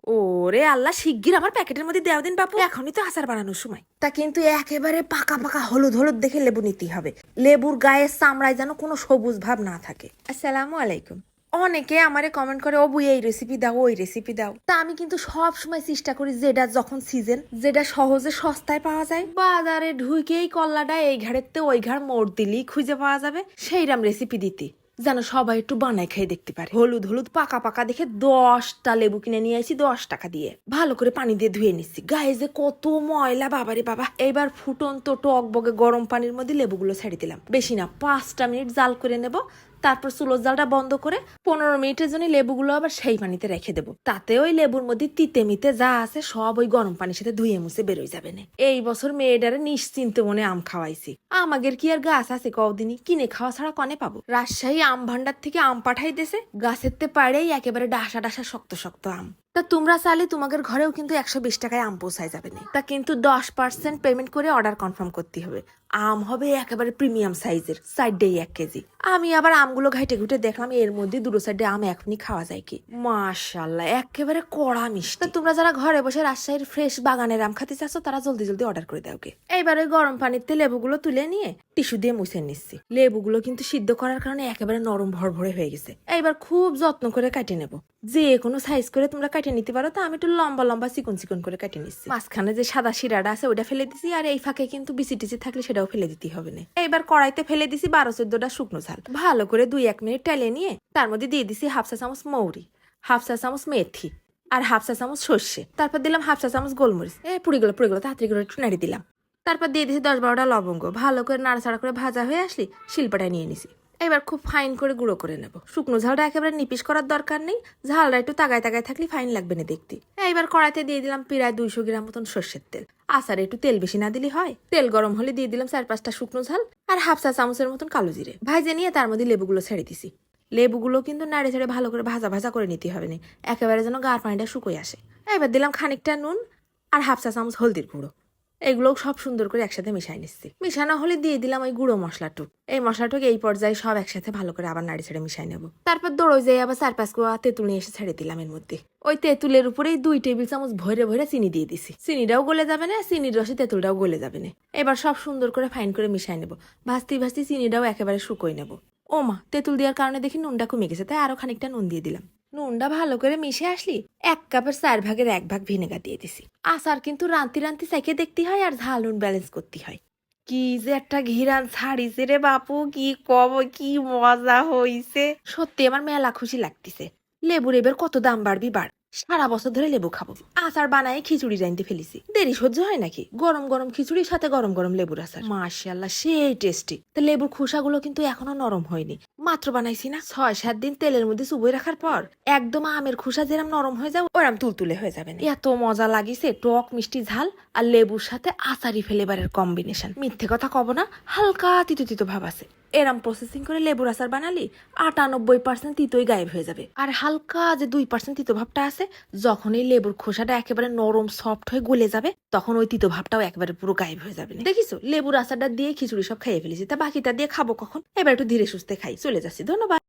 ওরে আল্লাহ, শিগগির আমার প্যাকেটের মধ্যে দেওয়া দিন বাপু, এখনই তো আচার বানানোর সময়। তা কিন্তু একেবারে পাকা পাকা হলুদ হলুদ দেখে লেবু নিতেই হবে, লেবুর গায়ের চামড়ায় যেন কোনো সবুজ ভাব না থাকে। আসসালামু আলাইকুম। অনেকে আমারে কমেন্ট করে, ও বুই এই রেসিপি দাও, ওই রেসিপি দাও। তা আমি কিন্তু সব সময় চেষ্টা করি যেটা যখন সিজন, যেটা সহজে সস্তায় পাওয়া যায়, বাজারে ঢুকেই কল্লাটা এই ঘাড়েতে ওই ঘাড় মোড় দিলেই খুঁজে পাওয়া যাবে, সেইরাম রেসিপি দিতে, যেন সবাই একটু বানায় খেয়ে দেখতে পারে। হলুদ হলুদ পাকা পাকা দেখে 10টা লেবু কিনে নিয়ে আসি 10 টাকা দিয়ে, ভালো করে পানি দিয়ে ধুয়ে নিচ্ছি। গায়ে যে কত ময়লা, বাবারে বাবা। এবার ফুটন্ত টক বগে গরম পানির মধ্যে লেবুগুলো ছেড়ে দিলাম, বেশি না 5টা মিনিট জাল করে নেব। তারপর চুলোর জালটা বন্ধ করে 15 মিনিটের জন্য লেবুগুলো আবার সেই পানিতে রেখে দেবো। তাতে ওই লেবুর মধ্যে তিতে মিতে যা আছে সব ওই গরম পানির সাথে ধুয়ে মুছে বেরোয় যাবে না। এই বছর মেয়েটারে নিশ্চিন্ত মনে আম খাওয়াইছি। আমাদের কি আর গাছ আছে কদিনই, কিনে খাওয়া ছাড়া কনে পাবো? রাজশাহী আম ভান্ডার থেকে আম পাঠাই দিয়েছে, গাছের তে পাড়েই একেবারে ডাসা ডাসা শক্ত শক্ত আম। তা তোমরা চাইলে তোমাদের ঘরেও কিন্তু 120 টাকায় আম পৌঁছায় যাবে না। তা কিন্তু 10% পেমেন্ট করে অর্ডার কনফার্ম করতে হবে। আম হবে একেবারে প্রিমিয়াম সাইজের, সাইডেই 1 কেজি। আমি আবার আমগুলো ঘাইটে ঘুটে দেখলাম, এর মধ্যে দুটো সাইডে আম এখনই খাওয়া যায় কি, মাশাআল্লাহ একেবারে কড়া মিষ্টি। তোমরা যারা ঘরে বসে রাজশাহীর ফ্রেশ বাগানের আম খেতে চাচ্ছ, তারা জলদি জলদি অর্ডার করে দাও কে। এইবার ওই গরম পানিতে লেবুগুলো তুলে নিয়ে টিস্যু দিয়ে মুছে নিচ্ছি। লেবুগুলো কিন্তু সিদ্ধ করার কারণে একেবারে নরম ভরভরে হয়ে গেছে। এইবার খুব যত্ন করে কাটে নেব, যে কোনো সাইজ করে তোমরা কাটে নিতে পারো। তা আমি একটু লম্বা লম্বা চিকন চিকন করে কাটে নিচ্ছি। মাঝখানে যে সাদা শিরাটা আছে ওটা ফেলে দিছি, আর এই ফাঁকে কিন্তু বিচি টিচি থাকলে সেটাও ফেলে দিতে হবে না। এইবার কড়াইতে ফেলে দিছি 12-14টা শুকনো ঝাল, ভালো করে 2-1 মিনিট টেলে নিয়ে তার মধ্যে দিয়ে দিছি 1/2 চা চামচ মৌরি, 1/2 চা চামচ মেথি, আর 1/2 চা চামচ সর্ষে। তারপর দিলাম 1/2 চা চামচ গোলমরিচ। পুড়ে গেলো তাড়াতাড়ি করে একটু নাড়ি দিলাম। তারপর দিয়ে দিছি 10-12টা লবঙ্গ, ভালো করে নাড়াচাড়া করে ভাজা হয়ে আসলি শিলপাটায় নিয়ে নিছি। এবার খুব ফাইন করে গুঁড়ো করে নেব। শুকনো ঝালটা একেবারে নিপিস করার দরকার নেই, ঝালটা একটু তাগায় তাগায় থাকলে ফাইন লাগবে না দেখতে। এবার কড়াইতে দিয়ে দিলাম প্রায় 200 গ্রাম মতন সর্ষের তেল। আচারে একটু তেল বেশি না দিলে হয়। তেল গরম হলে দিয়ে দিলাম 4-5টা শুকনো ঝাল আর 1/2 চা চামচের মতন কালো জিরে। ভাজে নিয়ে তার মধ্যে লেবুগুলো ছেড়ে দিছি। লেবুগুলো কিন্তু নাড়ে ছেড়ে ভালো করে ভাজা ভাজা করে নিতে হবে না, একেবারে যেন গাঢ় পানিটা শুকোয় আসে। এবার দিলাম খানিকটা নুন আর 1/2 চা চামচ হলদির গুঁড়ো। এগুলো সব সুন্দর করে একসাথে মিশাই নিচ্ছি। মিশানো হলে দিয়ে দিলাম ওই গুঁড়ো মশলাটুক। এই মশলাটুক এই পর্যায়ে সব একসাথে ভালো করে আবার নাড়ি ছেড়ে মিশাই নেব। তারপর দড়ই যাই আবার 4-5 কোয়া তেঁতুল নিয়ে এসে ছেড়ে দিলাম এর মধ্যে। ওই তেঁতুলের উপরেই 2 টেবিল চামচ ভরে ভরে চিনি দিয়ে দিছি। চিনিটাও গলে যাবে না, চিনির রসে তেঁতুলটাও গলে যাবে না। এবার সব সুন্দর করে ফাইন করে মিশাই নেব। ভাজতে ভাজতে চিনিটাও একেবারে শুকোই নেব। ও মা, তেঁতুল দেওয়ার কারণে দেখি নুনটা কমে গেছে, তাই আরো খানিকটা নুন দিয়ে দিলাম। নুনটা ভালো করে মিশে আসলি 1 কাপের 4 ভাগের 1 ভাগ ভিনেগার দিয়ে দিছি। আচার কিন্তু রান্তি রান্তি চাইকে দেখতে হয় আর ঝাল নুন ব্যালেন্স করতে হয়। কি যে একটা ঘিরান ছাড়িছে রে বাপু, কি কব, কি মজা হইছে। সত্যি আমার মেলা খুশি লাগতেছে। লেবুর এবার কত দাম বাড়বি বাড়, সারা বছর ধরে লেবু খাবো। আচার বানায় খিচুড়ি জানতে ফেলিছি, দেরি সহ্য হয় নাকি? গরম গরম খিচুড়ির সাথে গরম গরম লেবুর আচার, মাশাআল্লাহ সেই টেস্টি। তো লেবুর খোসাগুলো কিন্তু এখনো নরম হয়নি, মাত্র বানাইছি না। 6-7 দিন তেলের মধ্যে চুবই রাখার পর একদম আমের খোসা যেরকম নরম হয়ে যাবে ওরম তুলতুলে হয়ে যাবে। এত মজা লাগিছে, টক মিষ্টি ঝাল আর লেবুর সাথে আচারি ফ্লেভারের কম্বিনেশন। মিথ্যে কথা কব না, হালকা তিতো তিতো ভাব আছে। এরম প্রসেসিং করে লেবুর আচার বানালি 98% তিতোই গায়েব হয়ে যাবে। আর হালকা যে 2% তিতো ভাবটা আছে, যখন এই লেবুর খোসাটা একেবারে নরম সফট হয়ে গলে যাবে, তখন ওই তিতো ভাবটাও একেবারে পুরো গায়েব হয়ে যাবে। দেখিছো, লেবুর আচারটা দিয়ে খিচুড়ি সব খাইয়ে ফেলেছি, তা বাকিটা দিয়ে খাবো কখন? এবার একটু ধীরে সুস্থে খাই। চলে যাচ্ছি, ধন্যবাদ।